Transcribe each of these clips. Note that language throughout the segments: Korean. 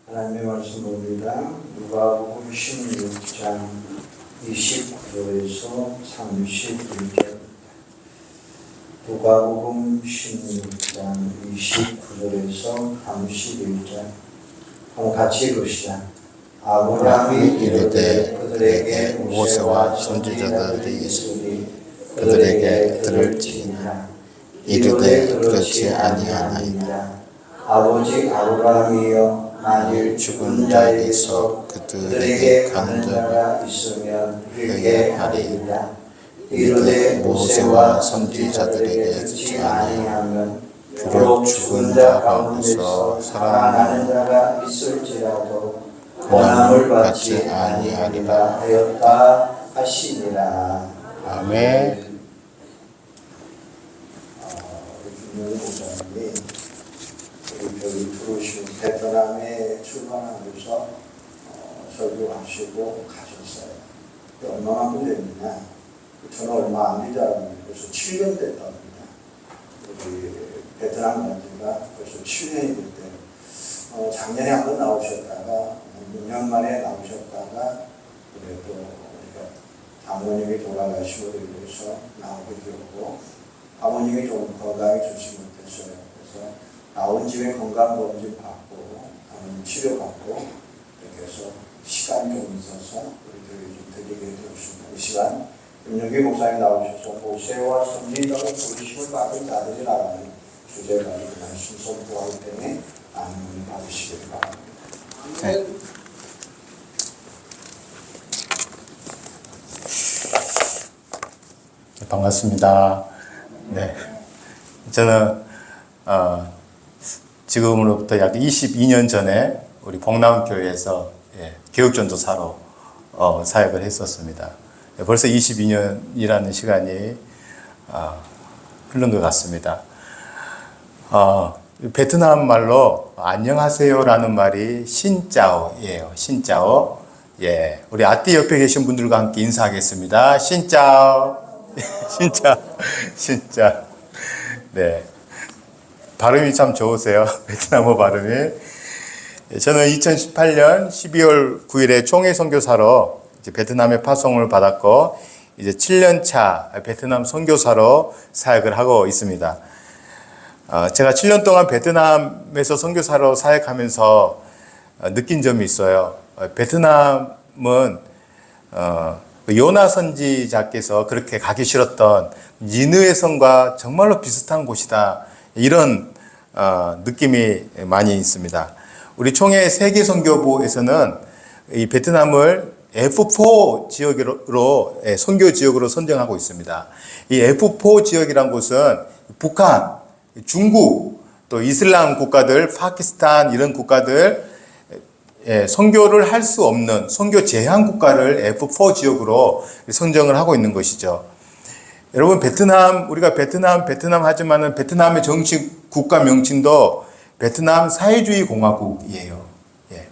하나님의 말씀 봅니다. 누가복음 16장 29절에서 31절. 누가복음 16장 29절에서 31절. 한번 같이 읽읍시다. 아브라함이 이르되 그들에게 모세와 선지자들이 있으니 그들에게 들을지니라. 이르되 그렇지 아니하나이다. 아버지 아브라함이여, 만일 죽은 자에게서 그들에게 가는 자가 있으면 그에게 하리이다. 이르되 모세와 선지자들에게 듣지 아니하면 비록 죽은 자 가운데서 살아나는 자가 있을지라도 고난을 받지 아니하리라 하였다 하시니라. 아멘. 김용희 목사님이 여기 들어오시고 베트남에 출간하면서 설교하시고 가셨어요. 얼마나 걸렸느냐? 저는 얼마 안 되지 않았는데 벌써 7년 됐답니다. 우리 베트남 간 지가 벌써 7년이 됐대요. 작년에 한 번 나오셨다가 6년 만에 나오셨다가 그래도 아버님이 돌아가시고 그래서 나오게 되었고, 아버님이 좀 건강이 좋지 못했어요. 그래서 나온 집에 건강검진 받고 아버님 치료받고 이렇게 해서 시간이 좀 있어서 우리 교회 좀 드리게 되었습니다. 이 시간 김용희 목사님 나오셔서 모세와 선지자가 부르심을 받은 자들이 나라는 주제를 가지고 말씀 선포하기 때문에 많은 분이 받으시길 바랍니다. 네. 반갑습니다. 네, 저는 지금으로부터 약 22년 전에 우리 복남교회에서 교육전도사로 사역을 했었습니다. 벌써 22년이라는 시간이 흐른 것 같습니다. 베트남 말로 안녕하세요라는 말이 신짜오예요. 신짜오. 예, 우리 아띠 옆에 계신 분들과 함께 인사하겠습니다. 신짜오. 진짜. 네. 발음이 참 좋으세요. 베트남어 발음이. 저는 2018년 12월 9일에 총회 선교사로 이제 베트남에 파송을 받았고, 이제 7년차 베트남 선교사로 사역을 하고 있습니다. 제가 7년 동안 베트남에서 선교사로 사역하면서 느낀 점이 있어요. 베트남은 요나 선지자께서 그렇게 가기 싫었던 니느웨 성과 정말로 비슷한 곳이다, 이런 느낌이 많이 있습니다. 우리 총회 세계선교부에서는 이 베트남을 F4 지역으로 선교 지역으로 선정하고 있습니다. 이 F4 지역이란 곳은 북한, 중국, 또 이슬람 국가들, 파키스탄 이런 국가들 선교를 할 수 없는 선교 제한 국가를 F4 지역으로 선정을 하고 있는 것이죠. 여러분, 우리가 베트남 하지만은 베트남의 정식 국가 명칭도 베트남 사회주의 공화국이에요.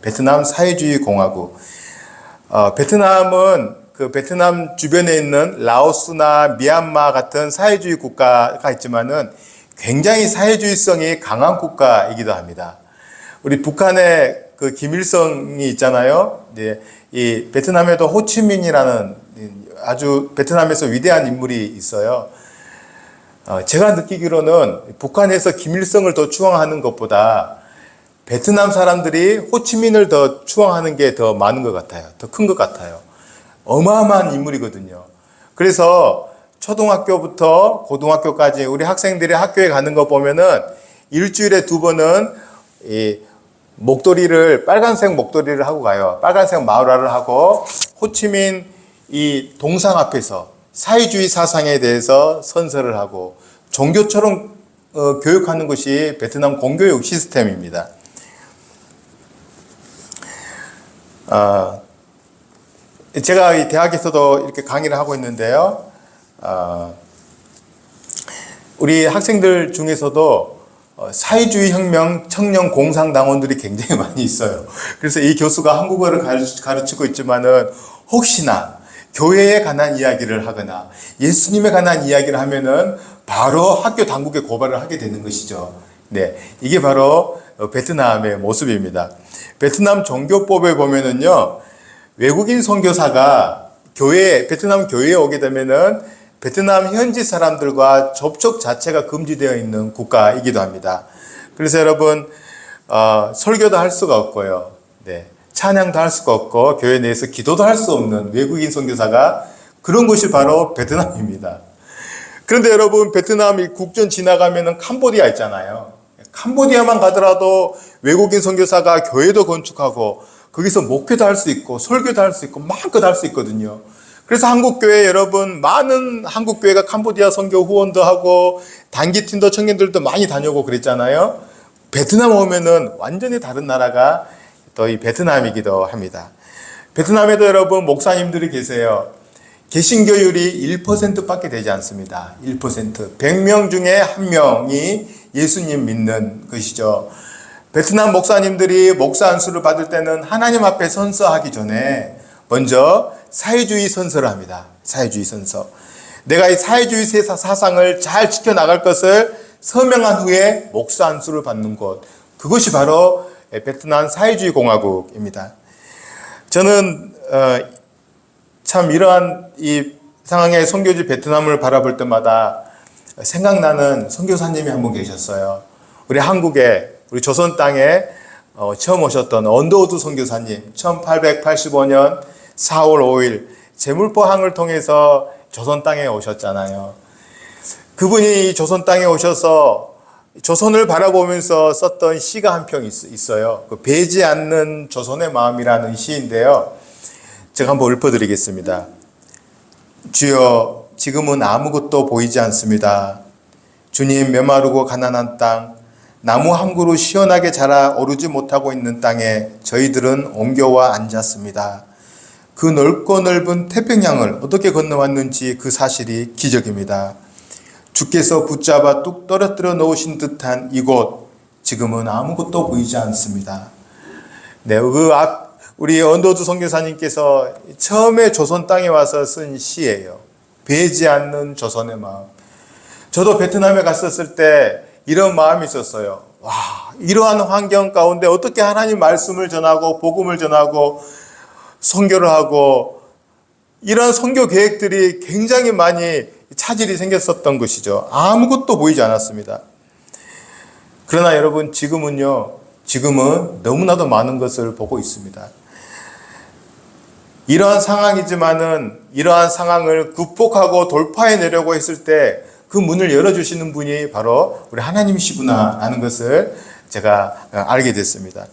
베트남 사회주의 공화국. 베트남은 그 베트남 주변에 있는 라오스나 미얀마 같은 사회주의 국가가 있지만은 굉장히 사회주의성이 강한 국가이기도 합니다. 우리 북한의 그 김일성이 있잖아요. 이 베트남에도 호치민이라는 아주 베트남에서 위대한 인물이 있어요. 제가 느끼기로는 북한에서 김일성을 더 추앙하는 것보다 베트남 사람들이 호치민을 더 추앙하는 게 더 많은 것 같아요. 더 큰 것 같아요. 어마어마한 인물이거든요. 그래서 초등학교부터 고등학교까지 우리 학생들이 학교에 가는 거 보면은 일주일에 2번은 이 목도리를, 빨간색 목도리를 하고 가요. 빨간색 마우라를 하고 호치민 이 동상 앞에서 사회주의 사상에 대해서 선서를 하고 종교처럼 교육하는 것이 베트남 공교육 시스템입니다. 제가 이 대학에서도 이렇게 강의를 하고 있는데요. 우리 학생들 중에서도 사회주의 혁명 청년 공상당원들이 굉장히 많이 있어요. 그래서 이 교수가 한국어를 가르치고 있지만은 혹시나 교회에 관한 이야기를 하거나 예수님에 관한 이야기를 하면은 바로 학교 당국에 고발을 하게 되는 것이죠. 네, 이게 바로 베트남의 모습입니다. 베트남 종교법에 보면은요, 외국인 선교사가 베트남 교회에 오게 되면은 베트남 현지 사람들과 접촉 자체가 금지되어 있는 국가이기도 합니다. 그래서 여러분, 설교도 할 수가 없고요. 네. 찬양도 할 수가 없고, 교회 내에서 기도도 할 수 없는 외국인 선교사가 그런 곳이 바로 베트남입니다. 그런데 여러분, 베트남이 국전 지나가면은 캄보디아 있잖아요. 캄보디아만 가더라도 외국인 선교사가 교회도 건축하고, 거기서 목회도 할 수 있고, 설교도 할 수 있고, 마음껏 할 수 있거든요. 그래서 한국교회 여러분, 많은 한국교회가 캄보디아 선교 후원도 하고, 단기팀도 청년들도 많이 다녀오고 그랬잖아요. 베트남 오면은 완전히 다른 나라가 또 이 베트남이기도 합니다. 베트남에도 여러분, 목사님들이 계세요. 개신교율이 1%밖에 되지 않습니다. 1%. 100명 중에 1명이 예수님 믿는 것이죠. 베트남 목사님들이 목사 안수를 받을 때는 하나님 앞에 선서하기 전에 먼저 사회주의 선서를 합니다. 사회주의 선서. 내가 이 사회주의 사상을 잘 지켜나갈 것을 서명한 후에 목사 안수를 받는 곳. 그것이 바로 베트남 사회주의 공화국입니다. 저는 참 이러한 이 상황의 선교지 베트남을 바라볼 때마다 생각나는 선교사님이 한 분 계셨어요. 우리 한국에, 우리 조선 땅에 처음 오셨던 언더우드 선교사님, 1885년 4월 5일 제물포항을 통해서 조선 땅에 오셨잖아요. 그분이 조선 땅에 오셔서 조선을 바라보면서 썼던 시가 한 편 있어요. 그 배지 않는 조선의 마음이라는 시인데요. 제가 한번 읊어드리겠습니다. 주여, 지금은 아무것도 보이지 않습니다. 주님, 메마르고 가난한 땅, 나무 한 그루 시원하게 자라 오르지 못하고 있는 땅에 저희들은 옮겨와 앉았습니다. 그 넓고 넓은 태평양을 어떻게 건너왔는지 그 사실이 기적입니다. 주께서 붙잡아 뚝 떨어뜨려 놓으신 듯한 이곳, 지금은 아무것도 보이지 않습니다. 네, 우리 언더우드 선교사님께서 처음에 조선 땅에 와서 쓴 시예요. 배지 않는 조선의 마음. 저도 베트남에 갔었을 때 이런 마음이 있었어요. 와, 이러한 환경 가운데 어떻게 하나님 말씀을 전하고 복음을 전하고 선교를 하고, 이런 선교 계획들이 굉장히 많이 차질이 생겼었던 것이죠. 아무것도 보이지 않았습니다. 그러나 여러분, 지금은 너무나도 많은 것을 보고 있습니다. 이러한 상황이지만은 이러한 상황을 극복하고 돌파해내려고 했을 때 그 문을 열어주시는 분이 바로 우리 하나님이시구나 라는 것을 제가 알게 됐습니다.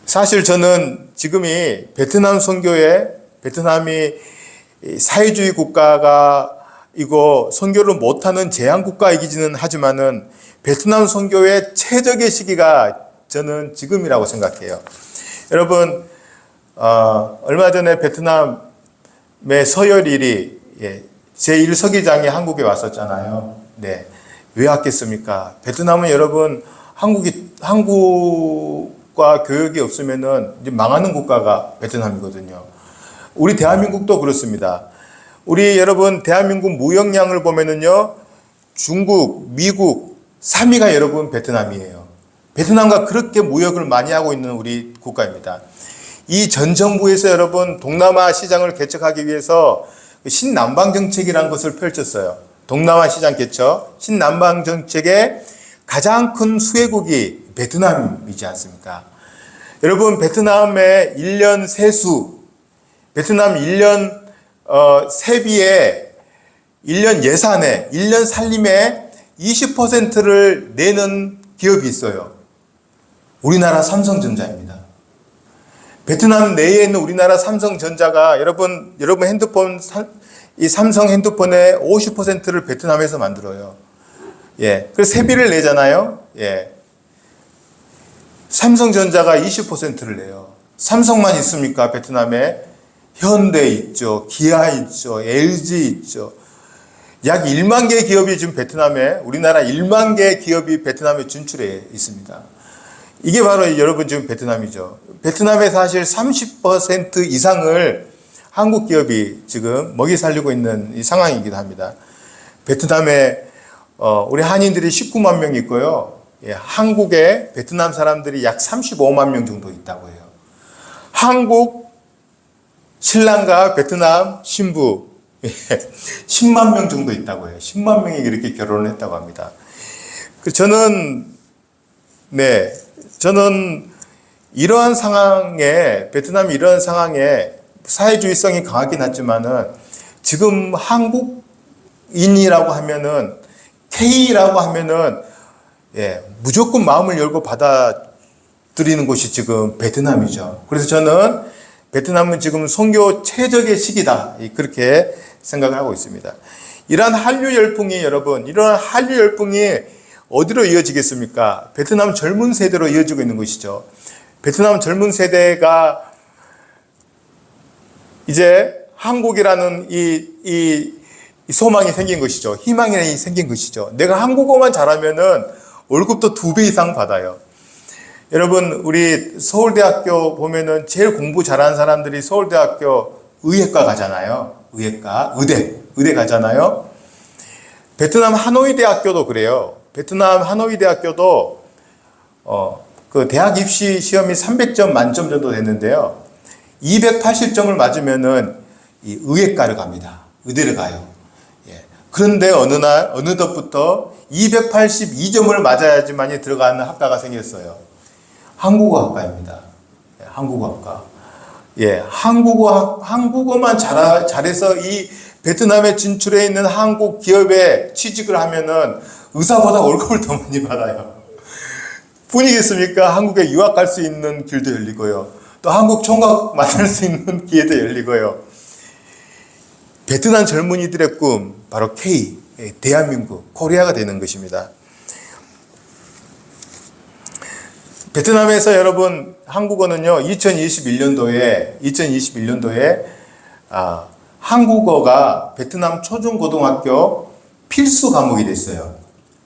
사실 저는 지금이 베트남 베트남이 사회주의 국가가 이거 선교를 못하는 제한국가이기는 하지만은 베트남 선교의 최적의 시기가 저는 지금이라고 생각해요. 여러분, 얼마 전에 베트남의 서열일이 제1서기장이 한국에 왔었잖아요. 네. 왜 왔겠습니까? 베트남은 여러분, 한국과 교역이 없으면은 이제 망하는 국가가 베트남이거든요. 우리 대한민국도 그렇습니다. 우리 여러분, 대한민국 무역량을 보면은요, 중국, 미국, 3위가 여러분 베트남이에요. 베트남과 그렇게 무역을 많이 하고 있는 우리 국가입니다. 이 전 정부에서 여러분, 동남아 시장을 개척하기 위해서 신남방 정책이라는 것을 펼쳤어요. 동남아 시장 개척, 신남방 정책의 가장 큰 수혜국이 베트남이지 않습니까? 여러분, 베트남의 1년 세수, 베트남 1년 세비에, 1년 예산에, 1년 살림에 20%를 내는 기업이 있어요. 우리나라 삼성전자입니다. 베트남 내에 있는 우리나라 삼성전자가 여러분 핸드폰, 이 삼성 핸드폰의 50%를 베트남에서 만들어요. 예. 그래서 세비를 내잖아요. 예. 삼성전자가 20%를 내요. 삼성만 있습니까? 베트남에 현대 있죠. 기아 있죠. LG 있죠. 약 1만 개의 기업이 지금 우리나라 1만 개의 기업이 베트남에 진출해 있습니다. 이게 바로 여러분 지금 베트남이죠. 베트남의 사실 30% 이상을 한국 기업이 지금 먹이 살리고 있는 이 상황이기도 합니다. 베트남에 우리 한인들이 19만 명 있고요. 한국에 베트남 사람들이 약 35만 명 정도 있다고 해요. 한국 신랑과 베트남 신부 10만 명 정도 있다고 해요. 10만 명이 이렇게 결혼을 했다고 합니다. 저는 이러한 상황에, 베트남이 이러한 상황에 사회주의성이 강하긴 하지만은 지금 한국인이라고 하면은, K라고 하면은, 무조건 마음을 열고 받아들이는 곳이 지금 베트남이죠. 그래서 저는 베트남은 지금 선교 최적의 시기다. 그렇게 생각을 하고 있습니다. 이러한 한류 열풍이 여러분, 이러한 한류 열풍이 어디로 이어지겠습니까? 베트남 젊은 세대로 이어지고 있는 것이죠. 베트남 젊은 세대가 이제 한국이라는 이 소망이 생긴 것이죠. 희망이 생긴 것이죠. 내가 한국어만 잘하면은 월급도 2배 이상 받아요. 여러분, 우리 서울대학교 보면은 제일 공부 잘하는 사람들이 서울대학교 의예과 가잖아요. 의예과, 의대 가잖아요. 베트남 하노이 대학교도 그래요. 베트남 하노이 대학교도 그 대학 입시 시험이 300점 만점 정도 됐는데요. 280점을 맞으면은 이 의예과를 갑니다. 의대를 가요. 그런데 어느덧부터 282점을 맞아야지만이 들어가는 학과가 생겼어요. 한국어학과입니다. 한국어학과. 한국어만 잘해서 이 베트남에 진출해 있는 한국 기업에 취직을 하면은 의사보다 월급을 더 많이 받아요. 뿐이겠습니까? 한국에 유학 갈 수 있는 길도 열리고요. 또 한국 총각 만날 수 있는 기회도 열리고요. 베트남 젊은이들의 꿈, 바로 K, 대한민국, 코리아가 되는 것입니다. 베트남에서 여러분, 한국어는요, 2021년도에 한국어가 베트남 초중고등학교 필수 과목이 됐어요.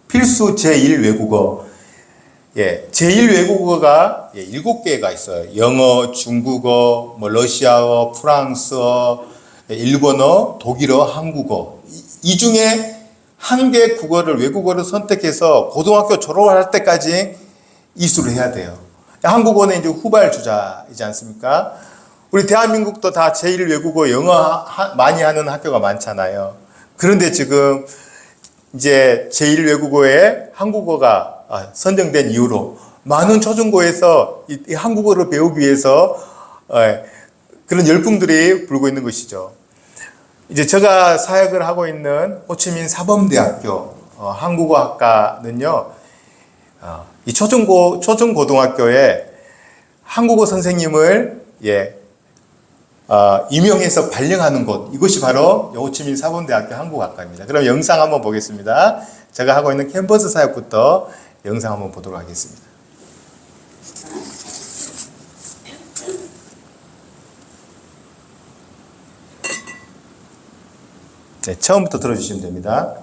필수 제1외국어. 제1외국어가 7개가 있어요. 영어, 중국어, 러시아어, 프랑스어, 일본어, 독일어, 한국어. 이 중에 한 개 국어를, 외국어를 선택해서 고등학교 졸업할 때까지 이수를 해야 돼요. 한국어는 이제 후발주자이지 않습니까? 우리 대한민국도 다 제1외국어 영어 많이 하는 학교가 많잖아요. 그런데 지금 이제 제1외국어에 한국어가 선정된 이후로 많은 초중고에서 이 한국어를 배우기 위해서 그런 열풍들이 불고 있는 것이죠. 이제 제가 사역을 하고 있는 호치민 사범대학교 한국어학과는요, 이 초중고등학교에 한국어 선생님을 임용해서 발령하는 곳, 이것이 바로 호치민 사범대학교 한국어학과입니다. 그럼 영상 한번 보겠습니다. 제가 하고 있는 캠퍼스 사역부터 영상 한번 보도록 하겠습니다. 네, 처음부터 들어주시면 됩니다.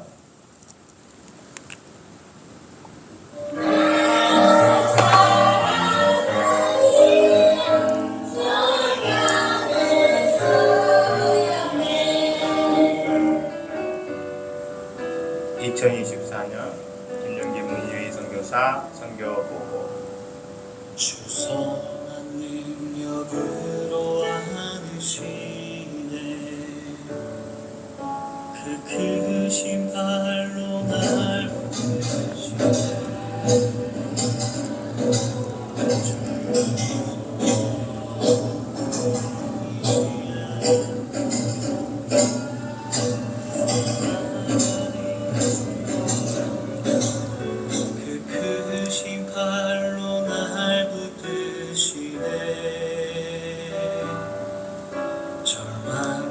김용기 문유희 선교사 선교보고. 주선한 능력으로 안으시네. 그 크신 발로 날 부르시네.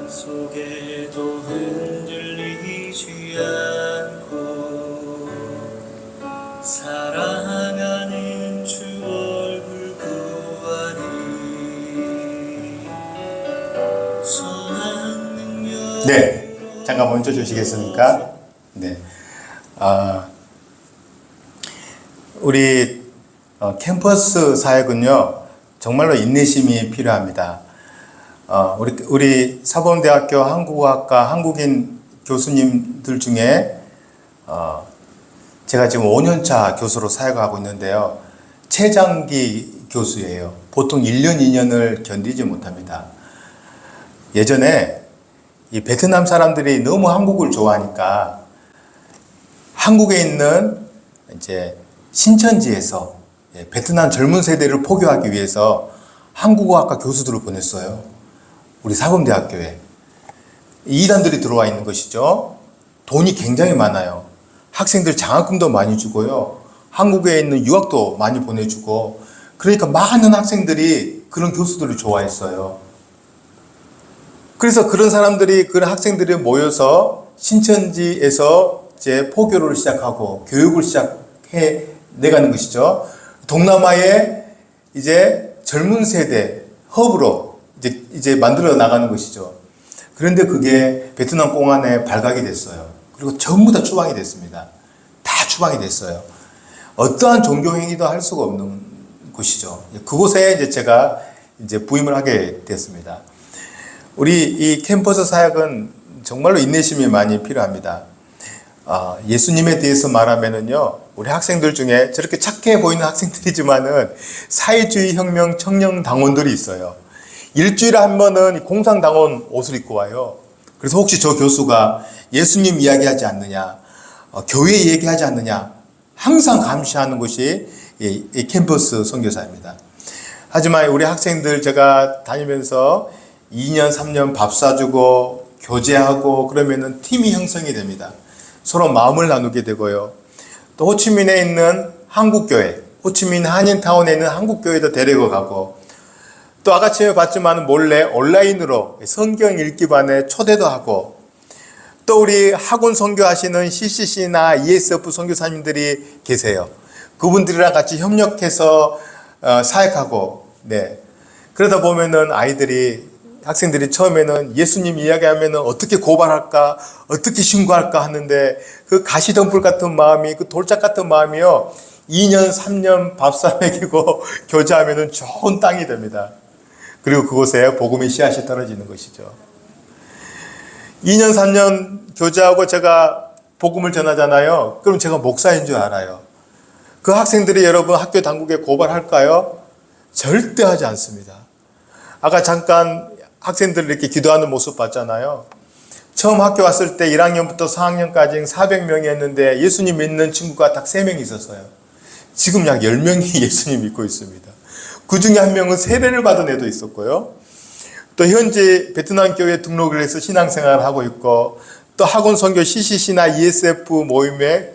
속에도 흔들리지 않고 사랑하는 주 얼굴 구하니 선한 능력. 네, 잠깐 멈춰 주시겠습니까? 네, 우리 캠퍼스 사역은요, 정말로 인내심이 필요합니다. 우리 사범대학교 한국어학과 한국인 교수님들 중에 제가 지금 5년차 교수로 사역하고 있는데요. 최장기 교수예요. 보통 1년, 2년을 견디지 못합니다. 예전에 이 베트남 사람들이 너무 한국을 좋아하니까 한국에 있는 이제 신천지에서 베트남 젊은 세대를 포교하기 위해서 한국어학과 교수들을 보냈어요. 우리 사범대학교에. 이단들이 들어와 있는 것이죠. 돈이 굉장히 많아요. 학생들 장학금도 많이 주고요. 한국에 있는 유학도 많이 보내주고, 그러니까 많은 학생들이 그런 교수들을 좋아했어요. 그래서 그런 사람들이, 그런 학생들이 모여서 신천지에서 이제 포교를 시작하고 교육을 시작해 내가는 것이죠. 동남아의 이제 젊은 세대 허브로 이제 만들어 나가는 것이죠. 그런데 그게 베트남 공안에 발각이 됐어요. 그리고 전부 다 추방이 됐습니다. 다 추방이 됐어요. 어떠한 종교 행위도 할 수가 없는 곳이죠. 그곳에 이제 제가 이제 부임을 하게 됐습니다. 우리 이 캠퍼스 사역은 정말로 인내심이 많이 필요합니다. 예수님에 대해서 말하면은요, 우리 학생들 중에 저렇게 착해 보이는 학생들이지만은 사회주의 혁명 청년 당원들이 있어요. 일주일에 한 번은 공산당원 옷을 입고 와요. 그래서 혹시 저 교수가 예수님 이야기하지 않느냐, 교회 얘기하지 않느냐, 항상 감시하는 것이 이 캠퍼스 선교사입니다. 하지만 우리 학생들 제가 다니면서 2년, 3년 밥 사주고 교제하고 그러면은 팀이 형성이 됩니다. 서로 마음을 나누게 되고요. 또 호치민에 있는 한국교회, 호치민 한인타운에 있는 한국교회도 데리고 가고, 또 아까 봤지만 몰래 온라인으로 성경 읽기반에 초대도 하고, 또 우리 학원 선교하시는 CCC나 ESF 선교사님들이 계세요. 그분들이랑 같이 협력해서 사역하고, 네. 그러다 보면은 학생들이 처음에는 예수님 이야기하면 어떻게 고발할까, 어떻게 신고할까 하는데 그 가시덤불 같은 마음이, 그 돌짝 같은 마음이요, 2년, 3년 밥사 먹이고 교제하면 좋은 땅이 됩니다. 그리고 그곳에 복음의 씨앗이 떨어지는 것이죠. 2년, 3년 교제하고 제가 복음을 전하잖아요. 그럼 제가 목사인 줄 알아요. 그 학생들이 여러분 학교 당국에 고발할까요? 절대 하지 않습니다. 아까 잠깐 학생들 이렇게 기도하는 모습 봤잖아요. 처음 학교 왔을 때 1학년부터 4학년까지 400명이었는데 예수님 믿는 친구가 딱 3명 있었어요. 지금 약 10명이 예수님 믿고 있습니다. 그 중에 한 명은 세례를 받은 애도 있었고요. 또 현재 베트남 교회에 등록을 해서 신앙생활을 하고 있고, 또 학원 선교 CCC나 ESF 모임에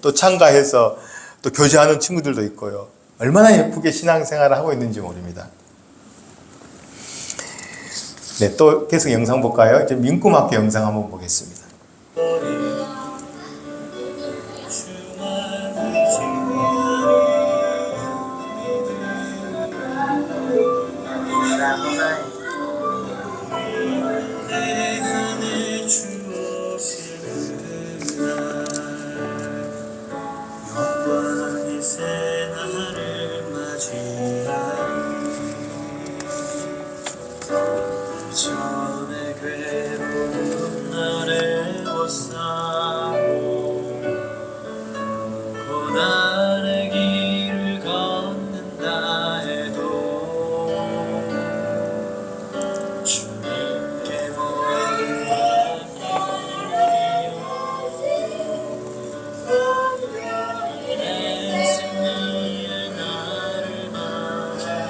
또 참가해서 또 교제하는 친구들도 있고요. 얼마나 예쁘게 신앙생활을 하고 있는지 모릅니다. 네, 또 계속 영상 볼까요? 이제 민꿈학교 영상 한번 보겠습니다. 전에 괴로운 날에 벗사고 고난의 길을 걷는다 해도 주님께 모든 내 승리의 나를 맞아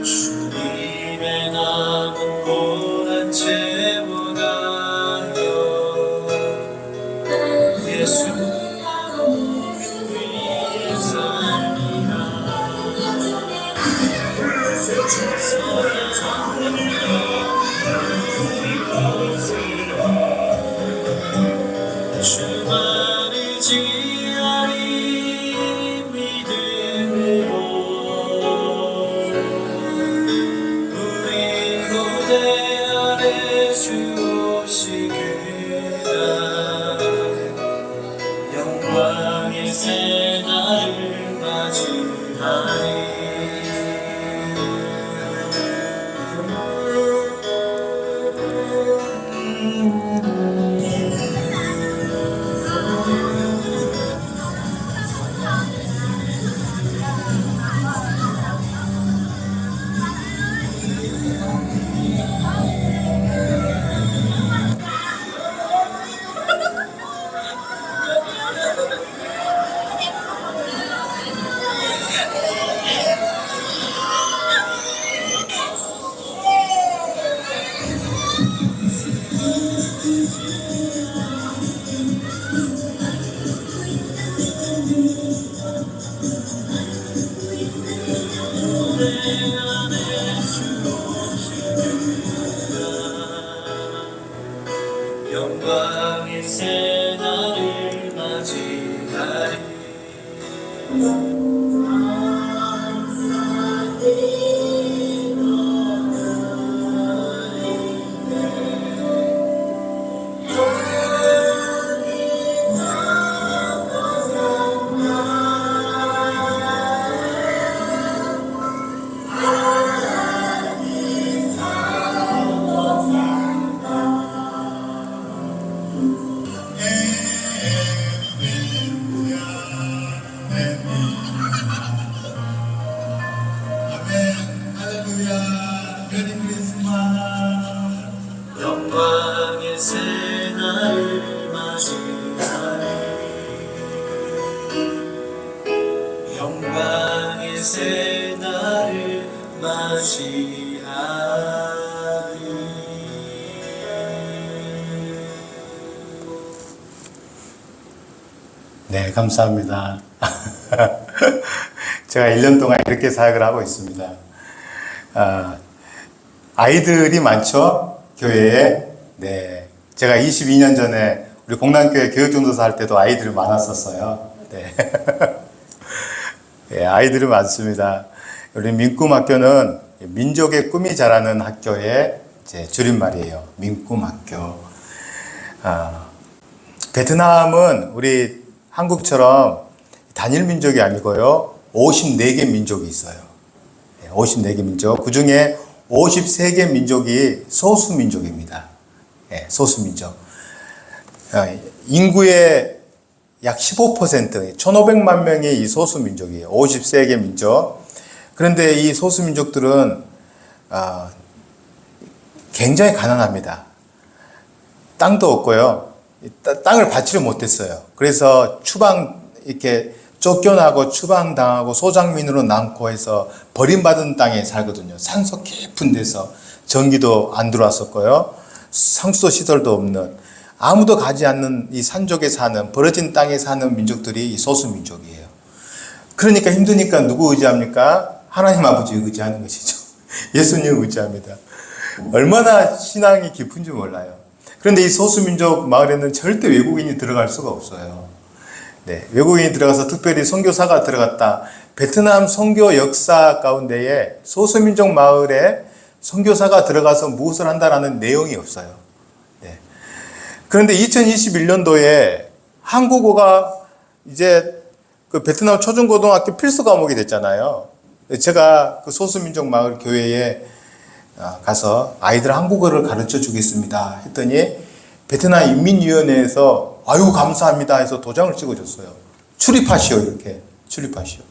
주님의 남은 고난 채워가며 주만을 지하리 믿음으로 우리 고대 안에 주 오시리라. 영광의 새날을 맞이하리. 영광의 새날을 맞이하리. 영광의 새날을 맞이하리. 영광의 새날을 맞이하리. 네, 감사합니다. 제가 1년 동안 이렇게 사역을 하고 있습니다. 아이들이 많죠? 교회에. 네. 제가 22년 전에 우리 공단교회 교육전도사 할 때도 아이들이 많았었어요. 네. 네, 아이들이 많습니다. 우리 민꿈학교는 민족의 꿈이 자라는 학교의 제 줄임말이에요. 민꿈학교. 베트남은 우리 한국처럼 단일 민족이 아니고요. 54개 민족이 있어요. 54개 민족. 그 중에 53개 민족이 소수민족입니다. 소수민족. 인구의 약 15%, 1,500만 명이 이 소수민족이에요. 53개 민족. 그런데 이 소수민족들은 굉장히 가난합니다. 땅도 없고요. 땅을 받지를 못했어요. 그래서 이렇게 쫓겨나고 추방당하고 소장민으로 남고 해서 버림받은 땅에 살거든요. 산소 깊은 데서. 전기도 안 들어왔었고요. 상수도 시설도 없는, 아무도 가지 않는 이 산족에 사는, 벌어진 땅에 사는 민족들이 이 소수민족이에요. 그러니까 힘드니까 누구 의지합니까? 하나님 아버지 의지하는 것이죠. 예수님 의지합니다. 얼마나 신앙이 깊은지 몰라요. 그런데 이 소수민족 마을에는 절대 외국인이 들어갈 수가 없어요. 네, 외국인이 들어가서 특별히 선교사가 들어갔다. 베트남 선교 역사 가운데에 소수민족 마을에 선교사가 들어가서 무엇을 한다라는 내용이 없어요. 네. 그런데 2021년도에 한국어가 이제 그 베트남 초중고등학교 필수 과목이 됐잖아요. 제가 그 소수민족 마을 교회에 가서 아이들 한국어를 가르쳐 주겠습니다 했더니 베트남 인민위원회에서 아유 감사합니다 해서 도장을 찍어줬어요. 출입하시오, 이렇게 출입하시오.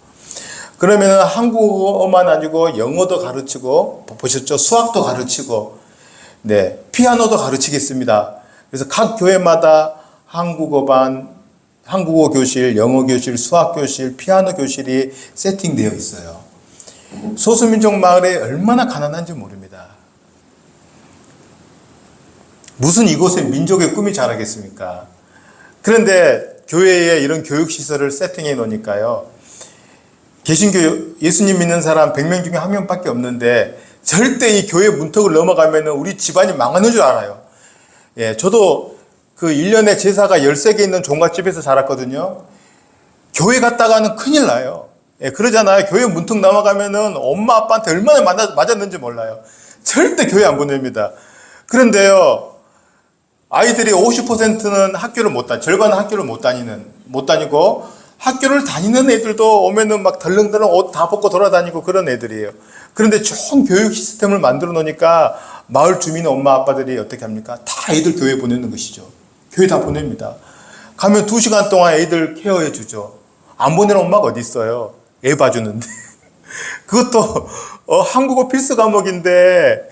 그러면 한국어만 아니고 영어도 가르치고, 보셨죠? 수학도 가르치고, 네, 피아노도 가르치겠습니다. 그래서 각 교회마다 한국어반, 한국어 교실, 영어 교실, 수학 교실, 피아노 교실이 세팅되어 있어요. 소수민족 마을에 얼마나 가난한지 모릅니다. 무슨 이곳에 민족의 꿈이 자라겠습니까? 그런데 교회에 이런 교육시설을 세팅해 놓으니까요. 개신교 예수님 믿는 사람 100명 중에 1명밖에 없는데 절대 이 교회 문턱을 넘어가면 우리 집안이 망하는 줄 알아요. 예, 저도 그 1년에 제사가 13개 있는 종갓집에서 자랐거든요. 교회 갔다가는 큰일 나요. 예, 그러잖아요. 교회 문턱 넘어가면은 엄마 아빠한테 얼마나 맞았는지 몰라요. 절대 교회 안 보냅니다. 그런데요, 아이들이 50%는 학교를 절반은 학교를 못 다니고, 학교를 다니는 애들도 오면은 막 덜렁덜렁 옷 다 벗고 돌아다니고 그런 애들이에요. 그런데 좋은 교육 시스템을 만들어 놓으니까 마을 주민 엄마 아빠들이 어떻게 합니까? 다 애들 교회 보내는 것이죠. 교회 다 보냅니다. 가면 2시간 동안 애들 케어해 주죠. 안 보내는 엄마가 어디 있어요? 애 봐주는데. 그것도 한국어 필수 과목인데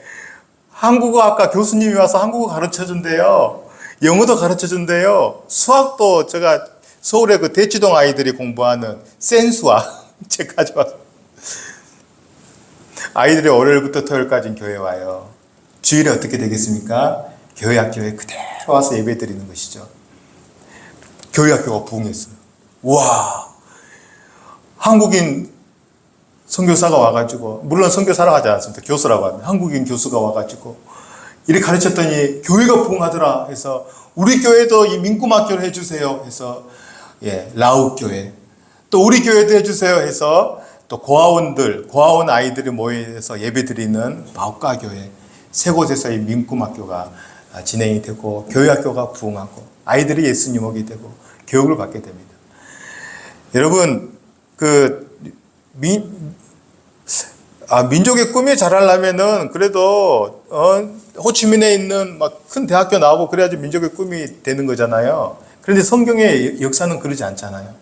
한국어 아까 교수님이 와서 한국어 가르쳐 준대요. 영어도 가르쳐 준대요. 수학도 제가 서울의 그 대치동 아이들이 공부하는 센수학 제가 가져와서 아이들이 월요일부터 토요일까지 교회 와요. 주일에 어떻게 되겠습니까? 교회 학교에 그대로 와서 예배 드리는 것이죠. 교회 학교가 부흥했어요. 와, 한국인 선교사가 와가지고, 물론 선교사라고 하지 않습니다. 교수라고 합니다. 한국인 교수가 와가지고 이렇게 가르쳤더니 교회가 부흥하더라 해서 우리 교회도 이 민구학교를 해주세요 해서 라우교회, 또 우리 교회도 해주세요 해서 또 고아원 아이들이 모여서 예배 드리는 마옥가교회, 세 곳에서 이 민구학교가 진행이 되고 교회학교가 부흥하고 아이들이 예수님 오게 되고 교육을 받게 됩니다. 여러분, 민족의 꿈이 자라려면은 그래도 호치민에 있는 막 큰 대학교 나오고 그래야지 민족의 꿈이 되는 거잖아요. 그런데 성경의 역사는 그러지 않잖아요.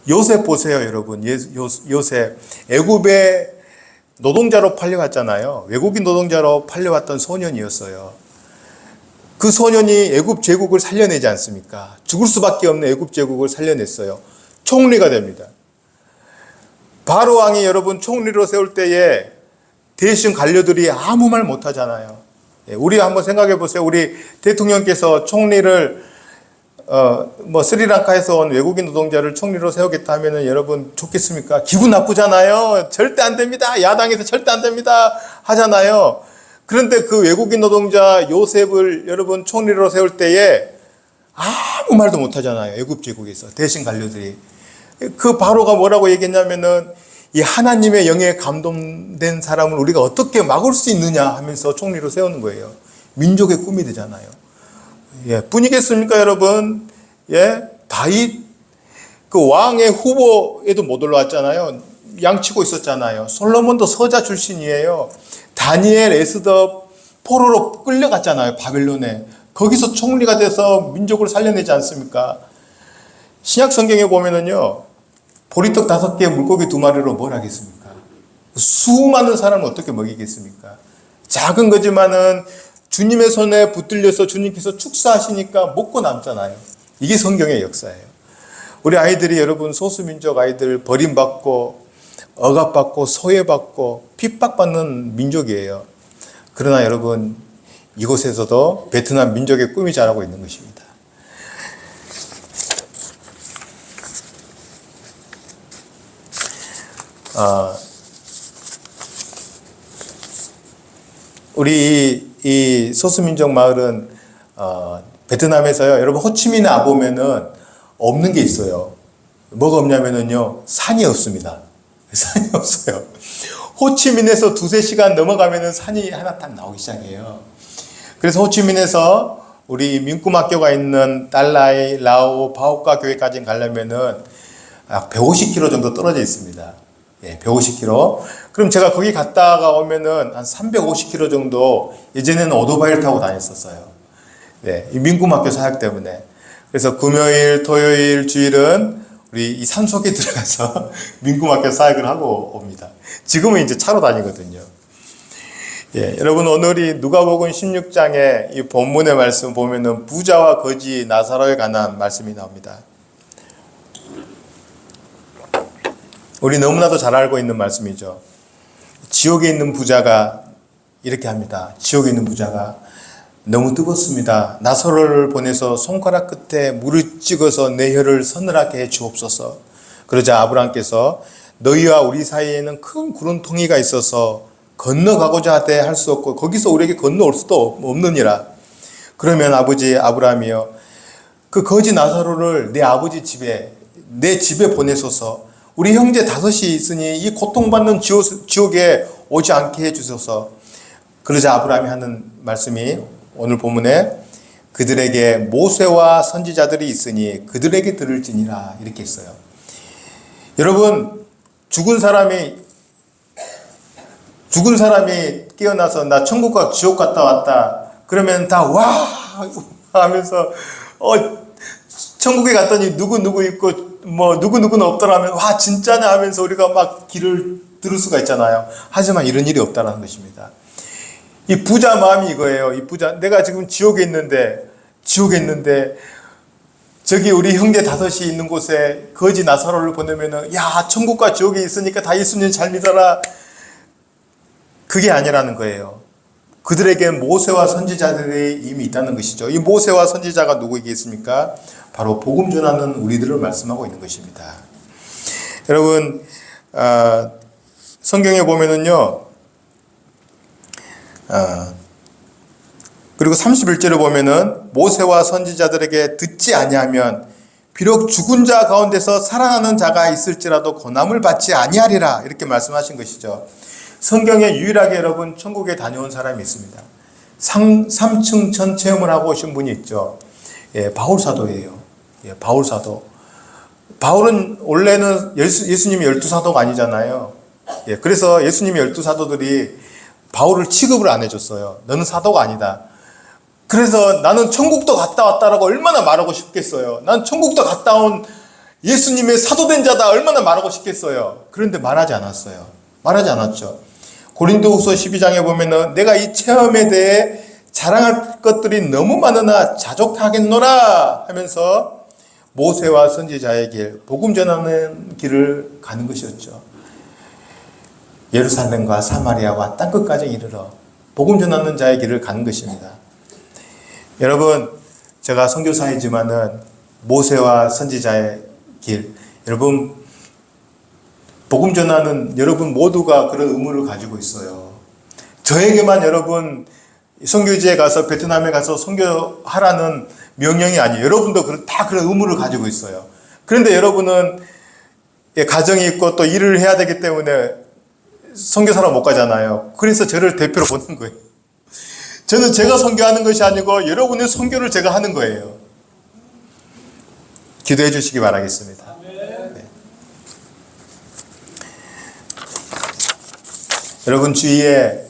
요셉 보세요, 여러분. 요셉 애굽에 노동자로 팔려갔잖아요. 외국인 노동자로 팔려왔던 소년이었어요. 그 소년이 애굽 제국을 살려내지 않습니까? 죽을 수밖에 없는 애굽 제국을 살려냈어요. 총리가 됩니다. 바로 왕이 여러분 총리로 세울 때에 대신 관료들이 아무 말 못하잖아요. 우리 한번 생각해 보세요. 우리 대통령께서 총리를 스리랑카에서 온 외국인 노동자를 총리로 세우겠다 하면은 여러분 좋겠습니까? 기분 나쁘잖아요. 절대 안 됩니다. 야당에서 절대 안 됩니다 하잖아요. 그런데 그 외국인 노동자 요셉을 여러분 총리로 세울 때에 아무 말도 못 하잖아요. 애굽 제국에서 대신 관료들이. 그 바로가 뭐라고 얘기했냐면은 이 하나님의 영에 감동된 사람을 우리가 어떻게 막을 수 있느냐 하면서 총리로 세우는 거예요. 민족의 꿈이 되잖아요. 뿐이겠습니까, 여러분? 다윗 그 왕의 후보에도 못 올라왔잖아요. 양치고 있었잖아요. 솔로몬도 서자 출신이에요. 다니엘, 에스더 포로로 끌려갔잖아요. 바벨론에. 거기서 총리가 돼서 민족을 살려내지 않습니까? 신약 성경에 보면은요, 보리떡 5개, 물고기 2마리로 뭘 하겠습니까? 수많은 사람을 어떻게 먹이겠습니까? 작은 거지만은 주님의 손에 붙들려서 주님께서 축사하시니까 먹고 남잖아요. 이게 성경의 역사예요. 우리 아이들이 여러분 소수민족 아이들 버림받고 억압받고 소외받고 핍박받는 민족이에요. 그러나 여러분 이곳에서도 베트남 민족의 꿈이 자라고 있는 것입니다. 우리 이 소수민족 마을은 베트남에서요, 여러분 호치민에 와보면은 없는 게 있어요. 뭐가 없냐면은요, 산이 없습니다. 산이 없어요. 호치민에서 2-3시간 넘어가면은 산이 하나 딱 나오기 시작해요. 그래서 호치민에서 우리 민꾸학교가 있는 달라이, 라오, 바오카 교회까지 가려면은 150km 정도 떨어져 있습니다. 150km. 그럼 제가 거기 갔다가 오면은 한 350km 정도 예전에는 오토바이를 타고 다녔었어요. 이 민구학교 사역 때문에. 그래서 금요일, 토요일, 주일은 우리 이 산속에 들어가서 민구학교 사역을 하고 옵니다. 지금은 이제 차로 다니거든요. 여러분 오늘이 누가복음 16장에 이 본문의 말씀 보면은 부자와 거지 나사로에 관한 말씀이 나옵니다. 우리 너무나도 잘 알고 있는 말씀이죠. 지옥에 있는 부자가 이렇게 합니다. 지옥에 있는 부자가 너무 뜨겁습니다. 나사로를 보내서 손가락 끝에 물을 찍어서 내 혀를 서늘하게 해 주옵소서. 그러자 아브라함께서 너희와 우리 사이에는 큰 구름통이가 있어서 건너가고자 하되 할 수 없고 거기서 우리에게 건너올 수도 없느니라. 그러면 아버지 아브라함이여 그 거지 나사로를 내 아버지 집에 내 집에 보내소서. 우리 형제 5이 있으니 이 고통받는 지옥에 오지 않게 해주소서. 그러자 아브라함이 하는 말씀이 오늘 본문에 그들에게 모세와 선지자들이 있으니 그들에게 들을지니라 이렇게 했어요. 여러분 죽은 사람이 깨어나서 나 천국과 지옥 갔다 왔다 그러면 다 와 하면서 천국에 갔더니 누구 있고 뭐 누구는 없더라면 와 진짜네 하면서 우리가 막 귀를 들을 수가 있잖아요. 하지만 이런 일이 없다는 것입니다. 이 부자 마음이 이거예요. 이 부자 내가 지금 지옥에 있는데 저기 우리 형제 5이 있는 곳에 거지 나사로를 보내면은 야 천국과 지옥에 있으니까 다 예수님 잘 믿어라. 그게 아니라는 거예요. 그들에게 모세와 선지자들이 이미 있다는 것이죠. 이 모세와 선지자가 누구이겠습니까? 바로 복음 전하는 우리들을 말씀하고 있는 것입니다. 여러분 성경에 보면은요. 그리고 31절에 보면은 모세와 선지자들에게 듣지 아니하면 비록 죽은 자 가운데서 살아나는 자가 있을지라도 고난을 받지 아니하리라 이렇게 말씀하신 것이죠. 성경에 유일하게 여러분 천국에 다녀온 사람이 있습니다. 3층 체험을 하고 오신 분이 있죠. 예, 바울 사도예요. 예, 바울 사도. 바울은 원래는 예수님이 12사도가 아니잖아요. 예, 그래서 예수님이 12사도들이 바울을 취급을 안 해줬어요. 너는 사도가 아니다. 그래서 나는 천국도 갔다 왔다라고 얼마나 말하고 싶겠어요. 난 천국도 갔다 온 예수님의 사도된 자다 얼마나 말하고 싶겠어요. 그런데 말하지 않았어요. 말하지 않았죠. 고린도후서 12장에 보면은 내가 이 체험에 대해 자랑할 것들이 너무 많으나 자족하겠노라 하면서 모세와 선지자의 길, 복음 전하는 길을 가는 것이었죠. 예루살렘과 사마리아와 땅끝까지 이르러 복음 전하는 자의 길을 가는 것입니다. 여러분, 제가 선교사이지만은 모세와 선지자의 길, 여러분 복음 전하는 여러분 모두가 그런 의무를 가지고 있어요. 저에게만 여러분 선교지에 가서 베트남에 가서 선교하라는 명령이 아니에요. 여러분도 다 그런 의무를 가지고 있어요. 그런데 여러분은 가정이 있고 또 일을 해야 되기 때문에 선교사로 못 가잖아요. 그래서 저를 대표로 보는 거예요. 저는 제가 선교하는 것이 아니고 여러분의 선교를 제가 하는 거예요. 기도해 주시기 바라겠습니다. 네. 여러분 주위에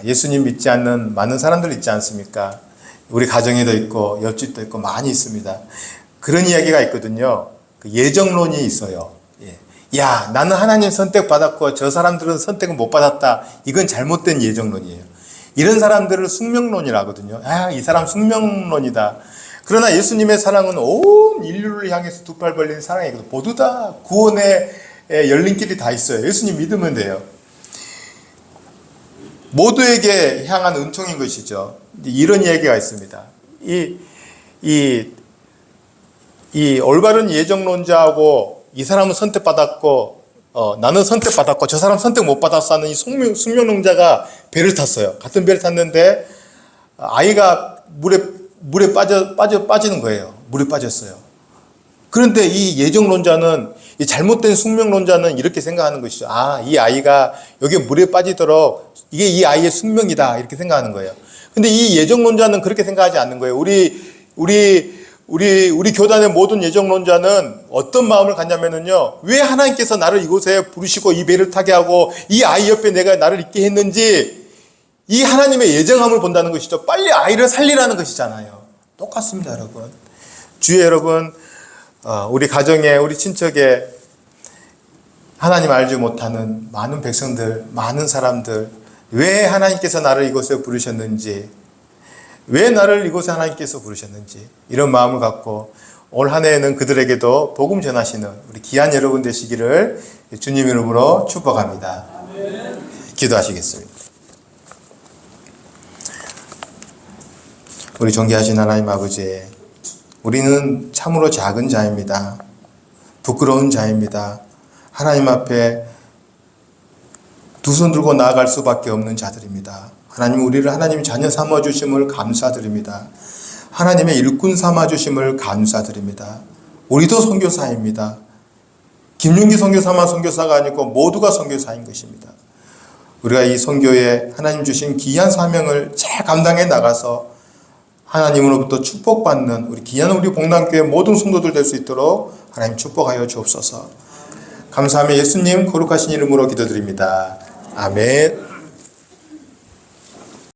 예수님 믿지 않는 많은 사람들 있지 않습니까? 우리 가정에도 있고 옆집도 있고 많이 있습니다. 그런 이야기가 있거든요. 예정론이 있어요. 야, 나는 하나님 선택받았고 저 사람들은 선택을 못 받았다. 이건 잘못된 예정론이에요. 이런 사람들을 숙명론이라 하거든요. 이 사람 숙명론이다. 그러나 예수님의 사랑은 온 인류를 향해서 두 팔 벌린 사랑이거든요. 모두 다 구원의 열린 길이 다 있어요. 예수님 믿으면 돼요. 모두에게 향한 은총인 것이죠. 이런 이야기가 있습니다. 이 올바른 예정론자하고 이 사람은 선택받았고 나는 선택받았고 저 사람 선택 못 받았어 하는 이 숙명론자가 배를 탔어요. 같은 배를 탔는데 아이가 물에 빠지는 거예요. 물에 빠졌어요. 그런데 이 예정론자는 이 잘못된 숙명론자는 이렇게 생각하는 것이죠. 이 아이가 여기 물에 빠지도록 이게 이 아이의 숙명이다 이렇게 생각하는 거예요. 근데 이 예정론자는 그렇게 생각하지 않는 거예요. 우리 교단의 모든 예정론자는 어떤 마음을 갖냐면요. 왜 하나님께서 나를 이곳에 부르시고 이 배를 타게 하고 이 아이 옆에 내가 나를 있게 했는지 이 하나님의 예정함을 본다는 것이죠. 빨리 아이를 살리라는 것이잖아요. 똑같습니다, 여러분. 주의 여러분, 우리 가정에, 우리 친척에 하나님 알지 못하는 많은 백성들, 많은 사람들, 왜 하나님께서 나를 이곳에 부르셨는지, 왜 나를 이곳에 하나님께서 부르셨는지 이런 마음을 갖고 올 한 해에는 그들에게도 복음 전하시는 우리 귀한 여러분 되시기를 주님 이름으로 축복합니다. 기도하시겠습니다. 우리 존귀하신 하나님 아버지, 우리는 참으로 작은 자입니다. 부끄러운 자입니다. 하나님 앞에 두 손 들고 나아갈 수밖에 없는 자들입니다. 하나님, 우리를 하나님이 자녀 삼아주심을 감사드립니다. 하나님의 일꾼 삼아주심을 감사드립니다. 우리도 선교사입니다. 김윤기 선교사만 선교사가 아니고 모두가 선교사인 것입니다. 우리가 이 선교에 하나님 주신 귀한 사명을 잘 감당해 나가서 하나님으로부터 축복받는 우리 귀한 우리 복남교회 모든 성도들 될 수 있도록 하나님 축복하여 주옵소서. 감사하며 예수님 거룩하신 이름으로 기도드립니다. 아멘.